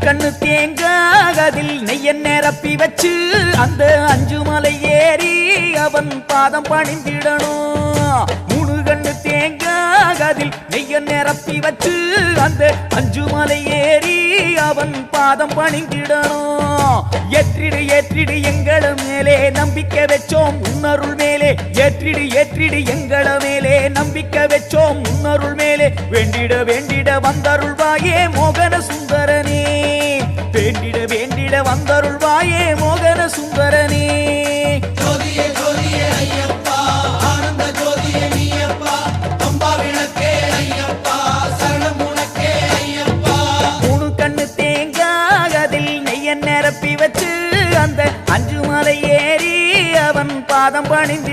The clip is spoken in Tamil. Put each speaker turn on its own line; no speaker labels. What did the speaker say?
கண்ணு தேங்காய் அதில் நெய்ய நிரப்பி வச்சு அந்த 5 மலை ஏறி அவன் பாதம் பணிந்திடணும். 3 கண்ணு தேங்காய் அதில் நெய்ய நிரப்பி வச்சு அந்த 5 மலை ஏறி அவன் பாதம் பணிந்திடணும். ஏற்றிடு ஏற்றிடு எங்கள மேலே நம்பிக்கை வச்சோம் உன்னருள் மேலே, ஏற்றிடு ஏற்றிடு எங்கள மேலே நம்பிக்கை வச்சோம் உன்னருள் மேலே. வேண்டிட வேண்டிட வந்தருள்வாயே மோகன சுந்தரனே, வேண்டிட வேண்டிட வந்தருள்வாயே மோகன சுந்தரனே.
ஜோதியே ஜோதியே ஐயப்பா, ஆனந்த ஜோதியே நீயப்பா, அம்பா விளக்கே ஐயப்பா, சரணம் உனக்கே ஐயப்பா.
3 கண்ணு தேங்காய் அதில் நெய்ய நிரப்பி வச்சு அந்த 5 மலை ஏறி அவன் பாதம் பணிந்து